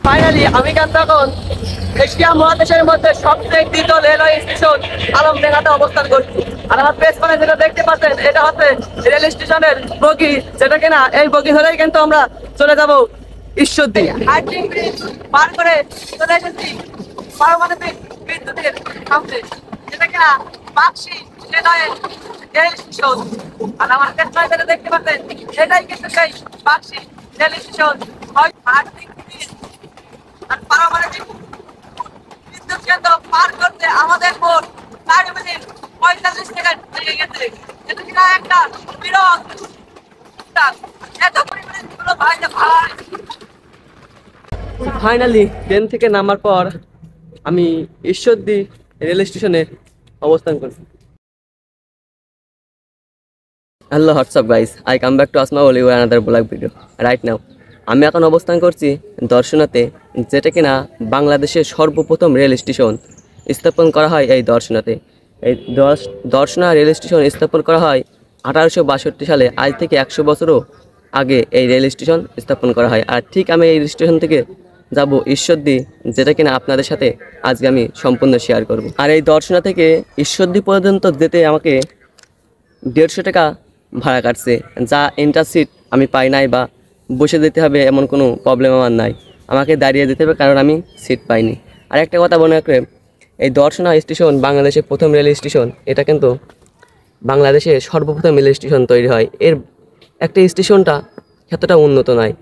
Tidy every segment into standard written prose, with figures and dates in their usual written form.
Finally আমি কিন্তু এখন এশিয়া মহাদেশের মধ্যে সবচেয়ে দ্রুত রেলওয়ে স্টেশন আলমডাঙ্গাতে অবস্থান করছি। আর আমার পেছনে যেটা দেখতে পাচ্ছেন এটা হচ্ছে রেল স্টেশনের বগি, যেটা কিনা এই বগি ধরেই কিন্তু আমরা চলে যাব ঈশ্বরদী। পার করে চলে এসেছি পারমাণবিক বিদ্যুতের সামনে, যেটা কিনা বাক্সি রেলওয়ে রেল স্টেশন। আর আমার পেছনে যেটা দেখতে পাচ্ছেন এটাই কিন্তু সেই বাক্সি রেল স্টেশন। আর পারমাণবিক বিদ্যুৎ কেন্দ্র পার করতে আমাদের মোট 4 মিনিট 45 সেকেন্ড লেগে গেছে। এটা কিনা একটা বিরল এত পরিমাণে ভালো ভাই। ফাইনালি ট্রেন থেকে নামার পর আমি ঈশ্বরদী রেল স্টেশনে অবস্থান করছি। Hello WhatsApp guys, I come back to আসমা ওলি ওয়ার another vlog video right now. আমি এখন অবস্থান করছি দর্শনাতে, যেটা কিনা বাংলাদেশের সর্বপ্রথম রেল স্টেশন স্থাপন করা হয় এই দর্শনাতে। এই দর্শনা রেল স্টেশন স্থাপন করা হয় 1862 সালে। আজ থেকে 100 বছরও আগে এই রেল স্টেশন স্থাপন করা হয়। আর ঠিক আমি এই স্টেশন থেকে যাব ঈশ্বরদী, যেটা কিনা আপনাদের সাথে আজকে আমি সম্পূর্ণ শেয়ার করব। আর এই দর্শনা থেকে ঈশ্বরদী পর্যন্ত যেতে আমাকে 150 টাকা ভাড়া কাটছে, যা এন্টার সিট আমি পাই নাই বা বসে যেতে হবে এমন কোনো প্রবলেম আমার নাই, আমাকে দাঁড়িয়ে যেতে হবে কারণ আমি সিট পাইনি। আর একটা কথা মনে রাখবে, এই দর্শনা স্টেশন বাংলাদেশের প্রথম রেল স্টেশন। এটা কিন্তু বাংলাদেশে সর্বপ্রথম রেল স্টেশন তৈরি হয়। এর একটা স্টেশনটা এতটা উন্নত নয়।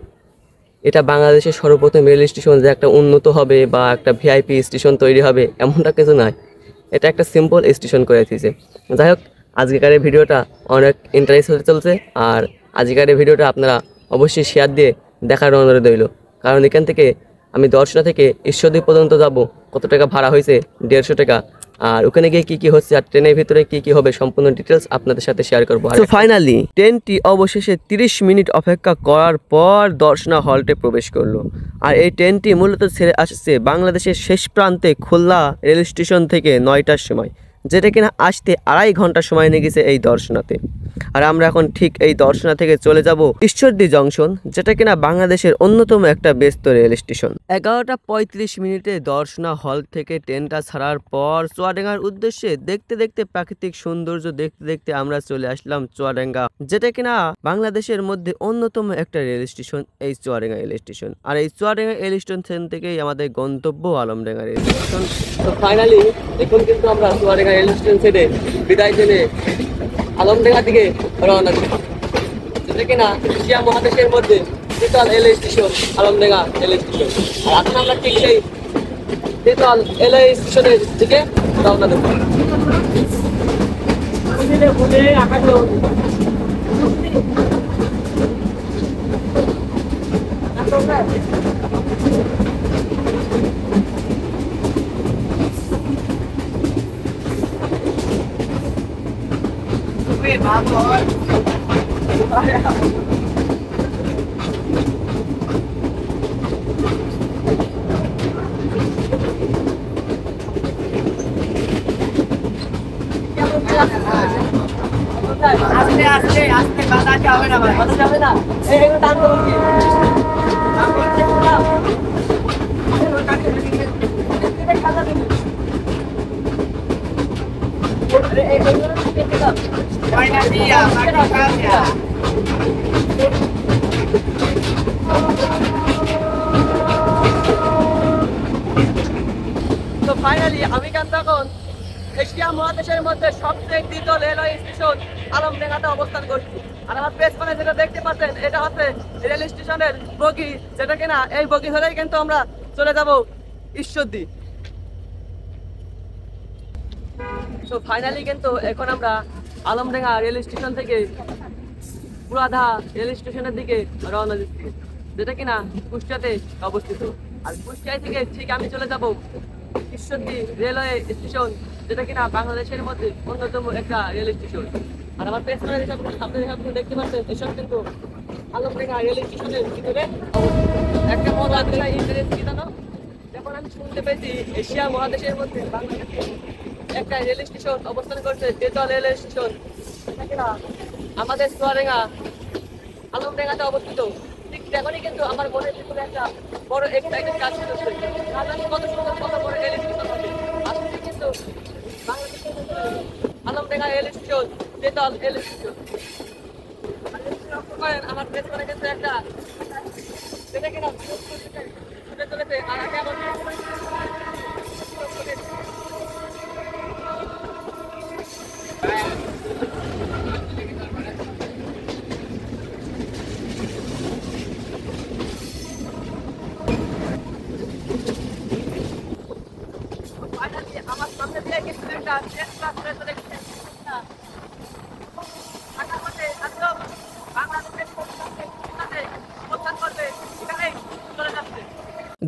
এটা বাংলাদেশের সর্বপ্রথম রেল স্টেশন যে একটা উন্নত হবে বা একটা ভিআইপি স্টেশন তৈরি হবে এমনটা কিছু নয়। এটা একটা সিম্পল স্টেশন করে দিয়েছে। যাই হোক, আজকের এই ভিডিওটা অনেক ইন্টারেস্ট হতে চলছে। আর আজকের এই ভিডিওটা আপনারা অবশ্যই শেয়ার দিয়ে দেখার অনুরোধ রইল, কারণ এখান থেকে আমি দর্শনা থেকে ঈশ্বরদী পর্যন্ত যাব। কত টাকা ভাড়া হয়েছে? 150 টাকা। আর ওখানে গিয়ে কী কী হচ্ছে আর ট্রেনের ভিতরে কী কী হবে সম্পূর্ণ ডিটেলস আপনাদের সাথে শেয়ার করবো। তো ফাইনালি ট্রেনটি অবশেষে 30 মিনিট অপেক্ষা করার পর দর্শনা হল্টে প্রবেশ করলো। আর এই ট্রেনটি মূলত ছেড়ে আসছে বাংলাদেশের শেষ প্রান্তে খুলনা রেল স্টেশন থেকে 9টার সময়, যেটা কিনা আসতে 2.5 ঘন্টা সময় নিয়ে গেছে এই দর্শনাতে। আর আমরা এখন ঠিক এই দর্শনা থেকে চলে যাব ঈশ্বরদী জংশন, যেটা কিনা বাংলাদেশের অন্যতম একটা ব্যস্ত রেল স্টেশন। 11টা 35 মিনিটে দর্শনা হল থেকে ট্রেনটা ছাড়ার পর চুয়াডাঙ্গার উদ্দেশ্যে দেখতে দেখতে প্রাকৃতিক সৌন্দর্য দেখতে দেখতে আমরা চলে আসলাম চুয়াডাঙ্গা, যেটা কিনা বাংলাদেশের মধ্যে অন্যতম একটা রেল স্টেশন এই চুয়াডাঙ্গা রেল স্টেশন। আর এই চুয়াডাঙ্গা রেল স্টেশন থেকেই আমাদের গন্তব্য আলমডাঙ্গা রেল স্টেশন। তো ফাইনালি এখন কিন্তু আমরা চুয়াডাঙ্গা রেল স্টেশন ছেড়ে বিদায় জেনে আলমডাঙ্গা দিকে রওনা দিই, যেটা কিনা এশিয়া মহাদেশের মধ্যে Tetal rail station Alamdanga rail station. আর এখন আমরা ঠিক সেই তেতাল রেল স্টেশনের দিকে রওনা দেব। আস্তে আস্তে আস্তে বাতাসে হবে না ভাই, বাতাসে হবে না। এই টান করব কি আমি করতে না আরে এই গুলো কেটে দাও বাইনা দিয়া মাটি কাটিয়া। তো ফাইনালি আমি কিন্তু এখন এশিয়া মহাদেশের মধ্যে সবচেয়ে দ্রুত রেলওয়ে স্টেশন আলমডাঙ্গাতে অবস্থান করছি। আর আমার পেছনে যেটা দেখতে পাচ্ছেন এটা হচ্ছে রেল স্টেশনের বগি, যেটা কিনা এই বগি ধরেই কিন্তু আমরা চলে যাব ঈশ্বরদী। তো ফাইনালি কিন্তু এখন আমরা আলমডাঙ্গা রেল স্টেশন থেকে পুরাধা রেল স্টেশনের দিকে রওনা দিচ্ছি, যেটা কিনা কুষ্টিয়াতে অবস্থিত। আর কুষ্টিয়া থেকে ঠিক আমি চলে যাব ঈশ্বরদী রেলওয়ে স্টেশন, যেটা কিনা বাংলাদেশের মধ্যে অন্যতম একটা রেল স্টেশন। আর আমার পেছনে সামনে দেখতে পাচ্ছেন এসব কিন্তু আলমডাঙ্গা রেল স্টেশনের ভিতরে একটা মজা ইন্টারেস্ট কি জানো, যখন আমি শুনতে পেয়েছি এশিয়া মহাদেশের মধ্যে বাংলাদেশে একটা রেল স্টেশন অবস্থান করছে তেতাল রেল স্টেশন, যেটা কিনা আমাদের চুয়াডাঙ্গা আলমডাঙ্গাতে অবস্থিত। ঠিক এখনই কিন্তু আমার মনের ভিতরে একটা বড় এক্সাইটেড কাজ করছে। না জানি কত সুন্দর কত বড় রেল স্টেশন হবে। আসলে কিন্তু বাংলাদেশের Alamdanga rail station, Tetal rail station. আমার পেছনে কিন্তু একটা যেটা কিনা ছুটে চলেছে। আর আমি এখন আমার সামনে দিয়ে কিন্তু একটা ট্রেন ক্লাস করে চলে গেছে। একদম বাংলাদেশের প্রস্থান করবে, সেখানেই চলে যাচ্ছে।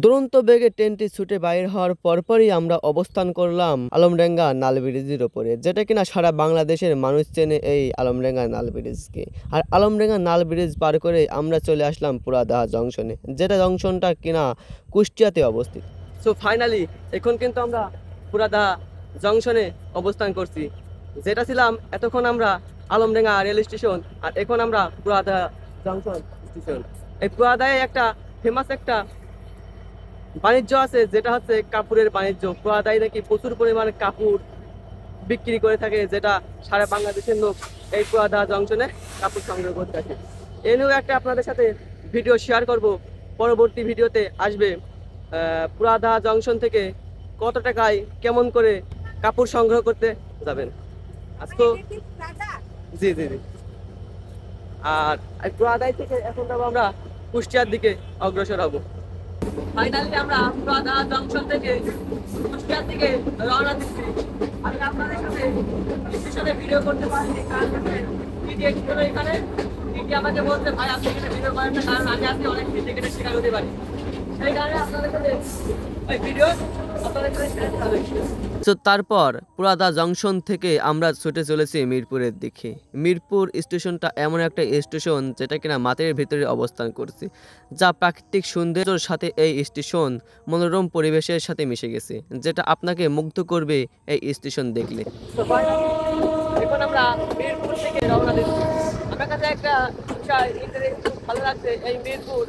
দুরন্ত বেগে ট্রেনটি ছুটে বাইর হওয়ার পরপরই আমরা অবস্থান করলাম আলমডাঙ্গা নাল ব্রিজের ওপরে, যেটা কিনা সারা বাংলাদেশের মানুষ চেনে এই আলমডাঙ্গা নাল ব্রিজকে। আর আলমডাঙ্গা নাল ব্রিজ পার করে আমরা চলে আসলাম পুরাদাহা জংশনে, যেটা জংশনটা কিনা কুষ্টিয়াতে অবস্থিত। সো ফাইনালি এখন কিন্তু আমরা পুরাদাহা জংশনে অবস্থান করছি, যেটা ছিলাম এতক্ষণ আমরা আলমডাঙ্গা রেল স্টেশন, আর এখন আমরা পুরাদাহা জংশন স্টেশন। এই পুরাদাহায় একটা ফেমাস একটা বাণিজ্য আছে, যেটা হচ্ছে কাপড়ের বাণিজ্য। পুরাদায় নাকি প্রচুর পরিমাণে কাপড় বিক্রি করে থাকে, যেটা সারা বাংলাদেশের লোক এই পুরাদাহা জংশনে কাপড় সংগ্রহ করতে থাকে। এ নিয়েও একটা আপনাদের সাথে ভিডিও শেয়ার করব। পরবর্তী ভিডিওতে আসবে পুরাদাহা জংশন থেকে কত টাকায় কেমন করে কাপড় সংগ্রহ করতে যাবেন। আজকে জি জি জি। আর পুরাদায় থেকে এখন যাবো আমরা কুষ্টিয়ার দিকে অগ্রসর হব। ফাইনালি আমরা পুরাদাহা জংশন থেকে কুষ্টিয়ার দিকে রওনা দিচ্ছি। আমি আপনাদের সাথে স্টেশনে ভিডিও করতে পারিনি, কারণ টিকিট ছিল এখানে। টিটি আমাকে বলছে, ভাই আপনি এখানে ভিডিও করেন না, কারণ আগে আপনি অনেক টিকিটের শিকার হতে পারি। সেই কারণে আপনাদের সাথে ওই ভিডিও আপনাদের সাথে শেয়ার করা হয়েছে। তো তারপর পুরাদাহা জংশন থেকে আমরা ছুটে চলেছি মিরপুরের দিকে। মিরপুর স্টেশনটা এমন একটা স্টেশন যেটা কিনা মাঠের ভিতরে অবস্থান করছে, যা প্রাকৃতিক সৌন্দর্যের সাথে এই স্টেশন মনোরম পরিবেশের সাথে মিশে গেছে, যেটা আপনাকে মুগ্ধ করবে এই স্টেশন দেখলে। এখন আমরা মিরপুর থেকে রওনা দিচ্ছি। আমার কাছে একটা বিষয় ভালো লাগছে, এই মিরপুর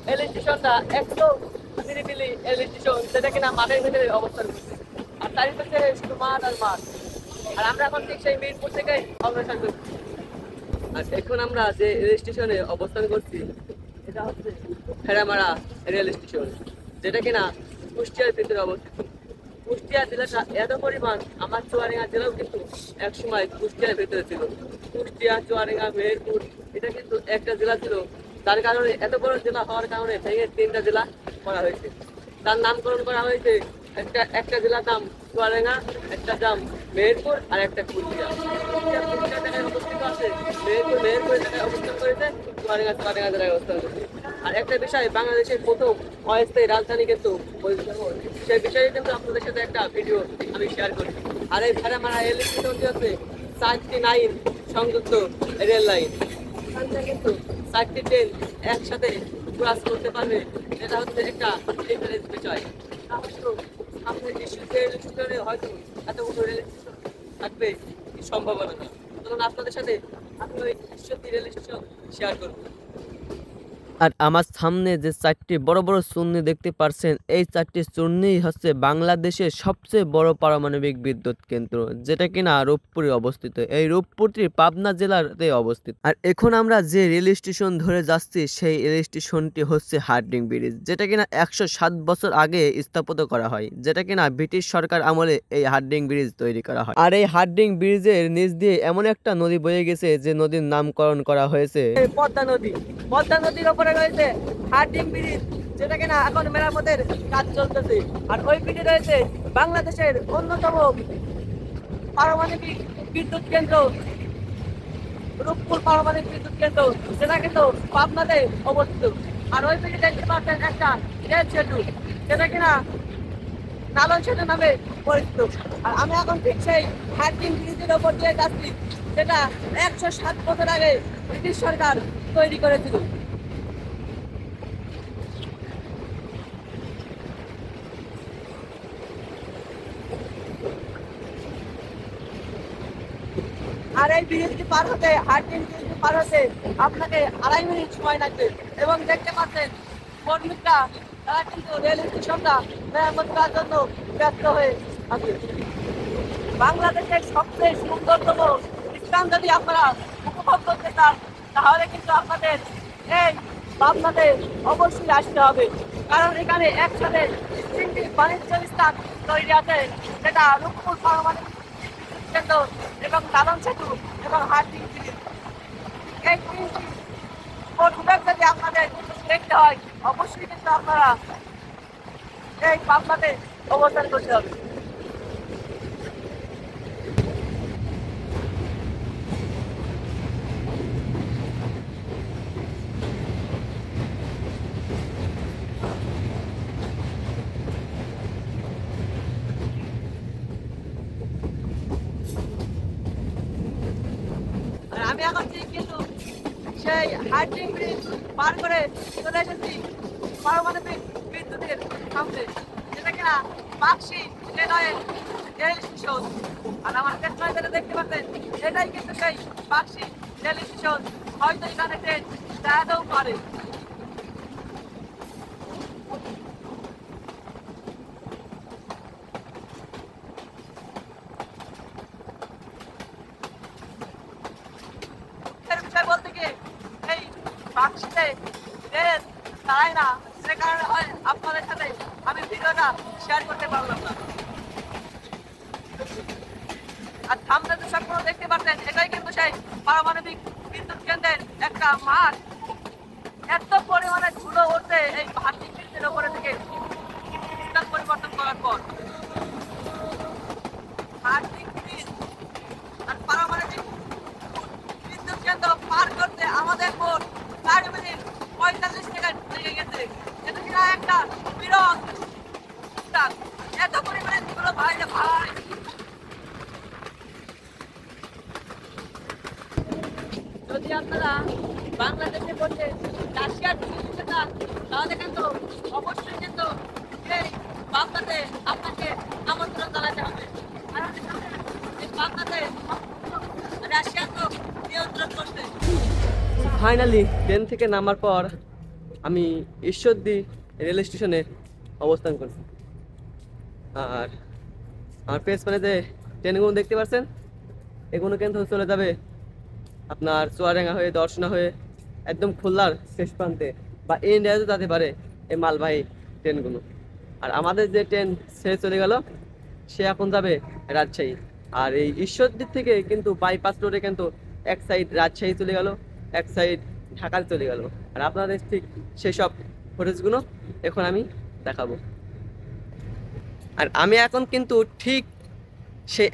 রেল স্টেশনটা একদম নিরিবিলি রেল স্টেশন, যেটা কিনা মাঠের ভিতরে অবস্থান করছে। আর চারিপাশে শুধু মাঠ আর মাঠ। আর আমরা এখন ঠিক সেই মিরপুর থেকে অগ্রসর করছি। আর এখন আমরা যে রেল স্টেশনে অবস্থান করছি, এটা হচ্ছে ভেড়ামারা রেল স্টেশন, যেটা কিনা কুষ্টিয়ার ভিতরে অবস্থিত। কুষ্টিয়া জেলাটা এত পরিমাণ, আমার চুয়াডাঙ্গা জেলাও কিন্তু এক সময় কুষ্টিয়ার ভিতরে ছিল। কুষ্টিয়া, চুয়াডাঙ্গা, মেহেরপুর এটা কিন্তু একটা জেলা ছিল, তার কারণে এত বড় জেলা হওয়ার কারণে ভেঙে 3টা জেলা করা হয়েছে। তার নামকরণ করা হয়েছে, একটা জেলার নাম চুয়াডাঙ্গা, একটা নাম মেহেরপুর, আর একটা কুষ্টিয়া। কুষ্টিয়া জায়গায় অবস্থিত আছে, মেহেরপুর জায়গায় অবস্থান করেছে, চুয়াডাঙ্গা জায়গায় অবস্থান করেছে। আর একটা বিষয়, বাংলাদেশের প্রথম অস্থায়ী রাজধানী কিন্তু সেই বিষয়ে কিন্তু আপনাদের সাথে একটা ভিডিও আমি শেয়ার করি। আর এই ভেড়ামারা রেল স্টেশনটি হচ্ছে 4টি লাইন সংযুক্ত রেল লাইন। এখান থেকে কিন্তু 4টি ট্রেন একসাথে ক্রস করতে পারবে, এটা হচ্ছে একটা ডিফারেন্স বিষয়। আপনি রেল স্টেশনে হয়তো এতগুলো রেল স্টেশন থাকবে সম্ভাবনা না, তখন আপনাদের সাথে আমি ওই রেল স্টেশন শেয়ার করবো। আর আমার সামনে যে 4টি বড় বড় চূর্ণি দেখতে পাচ্ছেন, এই 4টি চূর্ণিই হচ্ছে বাংলাদেশের সবচেয়ে বড় পারমাণবিক বিদ্যুৎ কেন্দ্র, যেটা কিনা রূপপুরে অবস্থিত। এই রূপপুরটি পাবনা জেলাতে অবস্থিত। আর এখন আমরা যে রেল স্টেশন ধরে যাচ্ছি, সেই রেল স্টেশনটি হচ্ছে হার্ডিং ব্রিজ, যেটা কিনা 107 বছর আগে স্থাপিত করা হয়, যেটা কিনা ব্রিটিশ সরকার আমলে এই হার্ডিং ব্রিজ তৈরি করা হয়। আর এই হার্ডিং ব্রিজের নিচ দিয়ে এমন একটা নদী বয়ে গেছে, যে নদীর নামকরণ করা হয়েছে পদ্মা নদী। পদ্মা নদীর উপরে রয়েছে হার্ডিং ব্রিজ, যেটা কিনা এখন মেরামতের কাজ চলতেছে। আর ওই ব্রিজে রয়েছে বাংলাদেশের অন্যতম পারমাণবিক বিদ্যুৎ কেন্দ্র, রূপপুর পারমাণবিক বিদ্যুৎ কেন্দ্র, যেটা কিন্তু পাবনাতে অবস্থিত। আর ওই ব্রিজে দেখতে পাচ্ছেন একটা রেল সেতু, যেটা কিনা নালন সেতু নামে পরিচিত। আর আমি এখন ঠিক সেই হার্ডিং ব্রিজের ওপর দিয়ে যাচ্ছি, যেটা 107 বছর আগে ব্রিটিশ সরকার তৈরি করেছিল। আর এই ব্রিজটি পার হতে হার্ডিং ব্রিজ পার হতে আপনাকে 2.5 মিনিট সময় লাগবে। এবং দেখতে পাচ্ছেন কর্মীরা তারা কিন্তু রেল স্টেশনটা মেরামত করার জন্য ব্যস্ত হয়ে আছে। বাংলাদেশের সবচেয়ে সুন্দরতম স্থান যদি আপনারা উপভোগ করতে চান তাহলে কিন্তু আপনাদের এই পাবনাতে অবশ্যই আসতে হবে, কারণ এখানে একসাথে তিনটি বাণিজ্য স্থান তৈরি আছে, যেটা রূপপুর পারমাণবিক কেন্দ্র এবং লালন সেতু এবং হার্ডিং ব্রিজ। এই তিনটি প্রোডাক্ট যদি আপনাদের দেখতে হয় অবশ্যই কিন্তু আপনারা এই পাবনাতে অবস্থান করতে হবে। আর আমি এখন ঠিক কিন্তু সেই হার্ডিং ব্রিজ পার করে চলে এসেছি পারমাণবিক বিদ্যুতের সামনে, যেটা কিনা পাকশি রেল স্টেশন। আর আমার পেছনে দেখতে পাচ্ছেন এটাই কিন্তু সেই পাকশি রেল স্টেশন। হয়তো এখানে ট্রেন দাঁড়াতেও পারে। বিষয় বলতে গিয়ে এই বাক্সিতে ট্রেন দাঁড়ায় না, সে কারণে হয় আপনাদের সাথে আমি ভিডিওটা শেয়ার করতে পারলাম না। আর সামনে তো সব দেখতে পাচ্ছেন এটাই কিন্তু সেই পারমাণবিক বিদ্যুৎ কেন্দ্রের একটা মাঠ। এত পরিমাণে ধুলো উঠছে এই হার্ডিং ব্রিজের উপরে থেকে স্থান পরিবর্তন করার পর। হার্ডিং ব্রিজ আর পারমাণবিক বিদ্যুৎ কেন্দ্র পার করতে আমাদের মোট 4 মিনিট 45 সেকেন্ড লেগে গেছে। এটা কিনা একটা বিরল স্থান। এত পরিমাণে ধুলো ভাই রে ভাই। যদি আপনারা বাংলাদেশে বসে রাশিয়ার টিকিট চান তাহলে কিন্তু অবশ্যই কিন্তু এই পাবনাতে আপনাকে আমন্ত্রণ জানাতে হবে, কারণ এই পাবনাতে রাশিয়া তো নিয়ন্ত্রণ করছে। ফাইনালি ট্রেন থেকে নামার পর আমি ঈশ্বরদী রেল স্টেশনে অবস্থান করছি। আর আমার পেছনে যে ট্রেনগুলো দেখতে পাচ্ছেন এগুলো কিন্তু চলে যাবে আপনার চুয়াডাঙ্গা হয়ে দর্শনা হয়ে একদম খুলনার শেষ প্রান্তে বা ইন্ডিয়াতে যেতে পারে এই মালবাহী ট্রেনগুলো। আর আমাদের যে ট্রেন সে চলে গেল সে এখন যাবে রাজশাহী। আর এই ঈশ্বরদীর থেকে কিন্তু বাইপাস রোডে কিন্তু এক সাইড রাজশাহী চলে গেল, এক সাইড ঢাকায় চলে গেল। আর আপনাদের ঠিক সেই সব ফুটেজগুলো এখন আমি দেখাবো। আর আমি এখন কিন্তু ঠিক সে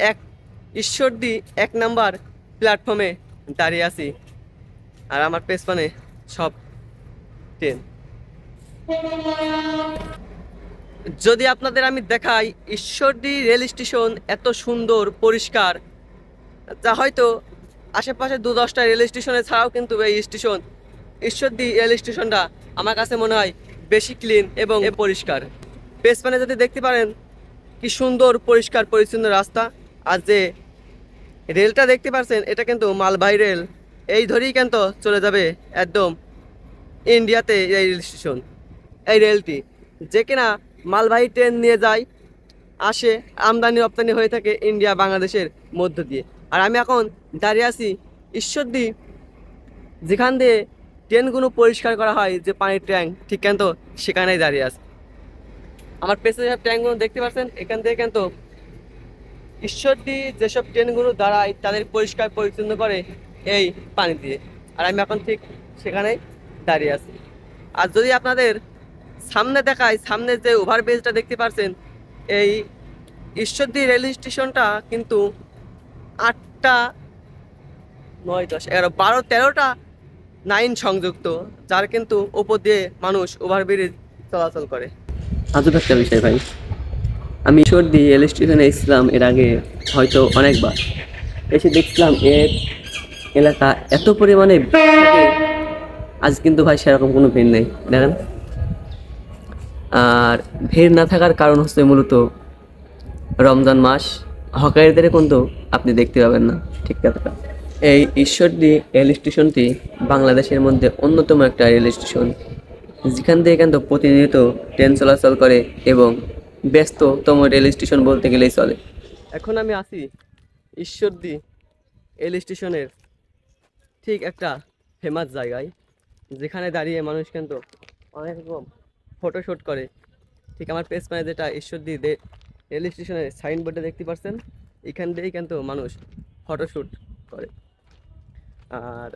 ঈশ্বরদী 1 নাম্বার প্ল্যাটফর্মে দাঁড়িয়ে আছি। আর আমার পেছনে সব ট্রেন। যদি আপনাদের আমি দেখাই ঈশ্বরদী রেল স্টেশন এত সুন্দর পরিষ্কার, যা হয়তো আশেপাশে 2-10টা রেল স্টেশনে ছাড়াও কিন্তু এই স্টেশন ঈশ্বরদী রেল স্টেশনটা আমার কাছে মনে হয় বেশি ক্লিন এবং পরিষ্কার। পেছনে যদি দেখতে পারেন কি সুন্দর পরিষ্কার পরিচ্ছন্ন রাস্তা। আর যে রেলটা দেখতে পাচ্ছেন এটা কিন্তু মালবাহী রেল, এই ধরেই কিন্তু চলে যাবে একদম ইন্ডিয়াতে এই রেল স্টেশন। এই রেলটি যে কিনা মালবাহী ট্রেন নিয়ে যায় আসে, আমদানি রপ্তানি হয়ে থাকে ইন্ডিয়া বাংলাদেশের মধ্য দিয়ে। আর আমি এখন দাঁড়িয়ে আছি ঈশ্বরদী, যেখান দিয়ে ট্রেনগুলো পরিষ্কার করা হয়, যে পানির ট্যাঙ্ক ঠিক কিন্তু সেখানেই দাঁড়িয়ে আছে। আমার পেছনে সব ট্যাঙ্কগুলো দেখতে পাচ্ছেন, এখান থেকে কিন্তু ঈশ্বরদী যেসব ট্রেনগুলো দাঁড়ায় তাদের পরিষ্কার পরিচ্ছন্ন করে এই পানি দিয়ে। আর আমি এখন ঠিক সেখানেই দাঁড়িয়ে আছি। আর যদি আপনাদের সামনে দেখায়, সামনে যে ওভারব্রিজটা দেখতে পাচ্ছেন, এই ঈশ্বরদী রেল স্টেশনটা কিন্তু 8টা 9 10 11 12 13টা 9 সংযুক্ত, যার কিন্তু ওপর দিয়ে মানুষ ওভারব্রিজ চলাচল করে। আজব একটা বিষয় ভাই, আমি ঈশ্বরদী রেল স্টেশনে এসেছিলাম এর আগে হয়তো অনেকবার, এসে দেখছিলাম এর এলাকা এত পরিমাণে থাকে, আজ কিন্তু ভাই সেরকম কোনো ভিড় নেই দেখেন। আর ভিড় না থাকার কারণ হচ্ছে মূলত রমজান মাস, হকারিদের কিন্তু আপনি দেখতে পাবেন না ঠিক কথা। এই ঈশ্বরদী রেল স্টেশনটি বাংলাদেশের মধ্যে অন্যতম একটা রেল স্টেশন, যেখান থেকে কিন্তু প্রতিনিয়ত ট্রেন চলাচল করে এবং ব্যস্ততম রেল স্টেশন বলতে গেলেই চলে। এখন আমি আছি ঈশ্বরদী রেল স্টেশনের ঠিক একটা ফেমাস জায়গায়, যেখানে দাঁড়িয়ে মানুষ কিন্তু অনেক রকম ফটোশ্যুট করে। ঠিক আমার পেছ মানে যেটা ঈশ্বরদী রেল স্টেশনের সাইনবোর্ডে দেখতে পাচ্ছেন, এখান থেকেই কিন্তু মানুষ ফটোশ্যুট করে। আর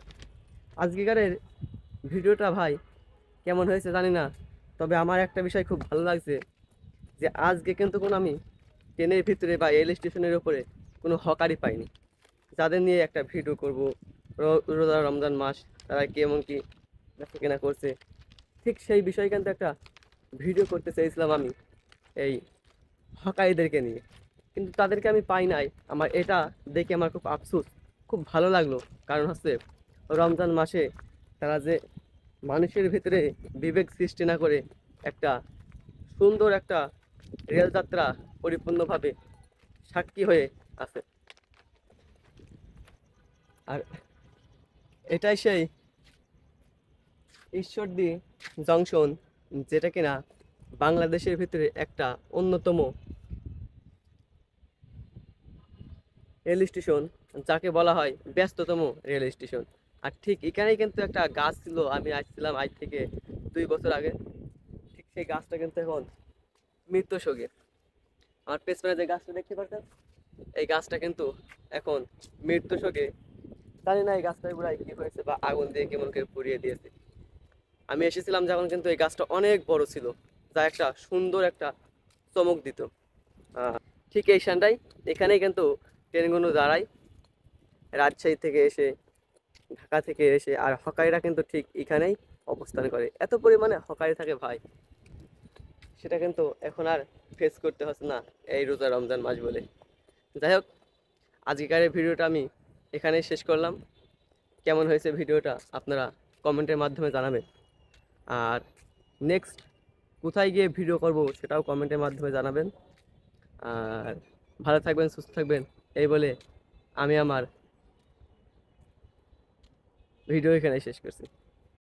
আজকেকারের ভিডিওটা ভাই কেমন হয়েছে জানি না, তবে আমার একটা বিষয় খুব ভালো লাগছে যে আজকে কিন্তু কোনো আমি ট্রেনের ভিতরে বা রেল স্টেশনের উপরে কোনো হকারি পাইনি, যাদের নিয়ে একটা ভিডিও করব। রোজা রমজান মাস, তারা কেমন কি বেচা কেনা করছে, ঠিক সেই বিষয়ে কিন্তু একটা ভিডিও করতে চেয়েছিলাম আমি এই হকারিদেরকে নিয়ে, কিন্তু তাদেরকে আমি পাই নাই। আমার এটা দেখে আমার খুব আফসোস, খুব ভালো লাগলো। কারণ হচ্ছে রমজান মাসে তারা যে মানুষের ভিতরে বিবেক সৃষ্টি না করে একটা সুন্দর একটা রেলযাত্রা পরিপূর্ণভাবে সাক্ষী হয়ে আছে। আর এটাই সেই ঈশ্বরদী জংশন, যেটা কিনা বাংলাদেশের ভিতরে একটা অন্যতম রেল স্টেশন, যাকে বলা হয় ব্যস্ততম রেল স্টেশন। আর ঠিক এখানেই কিন্তু একটা গাছ ছিল, আমি আসছিলাম আজ থেকে 2 বছর আগে। ঠিক সেই গাছটা কিন্তু এখন মৃত্যু শোকে। আমার পেছনে যে গাছটা দেখতে পাচ্ছেন, এই গাছটা কিন্তু এখন মৃত্যু শোকে। জানি না এই গাছটার গোড়ায় কি হয়েছে বা আগুন দিয়ে কেমন করে পুড়িয়ে দিয়েছে। আমি এসেছিলাম যখন কিন্তু এই গাছটা অনেক বড় ছিল, যা একটা সুন্দর একটা চমক দিত। আহ, ঠিক এই শানটাই, এখানেই কিন্তু ট্রেনগুলো দাঁড়ায় রাজশাহী থেকে এসে, ঢাকা থেকে এসে। আর হকারিরা কিন্তু ঠিক এখানেই অবস্থান করে। এত পরিমাণে হকারি থাকে ভাই, সেটা কিন্তু এখন আর ফেস করতে হচ্ছে না এই রোজা রমজান মাস বলে। যাই হোক, আজকের এই ভিডিওটা আমি এখানেই শেষ করলাম। কেমন হয়েছে ভিডিওটা আপনারা কমেন্টের মাধ্যমে জানাবেন। আর নেক্সট কোথায় গিয়ে ভিডিও করব সেটাও কমেন্টের মাধ্যমে জানাবেন। আর ভালো থাকবেন, সুস্থ থাকবেন, এই বলে আমি আমার ভিডিও এখানে শেষ করছি।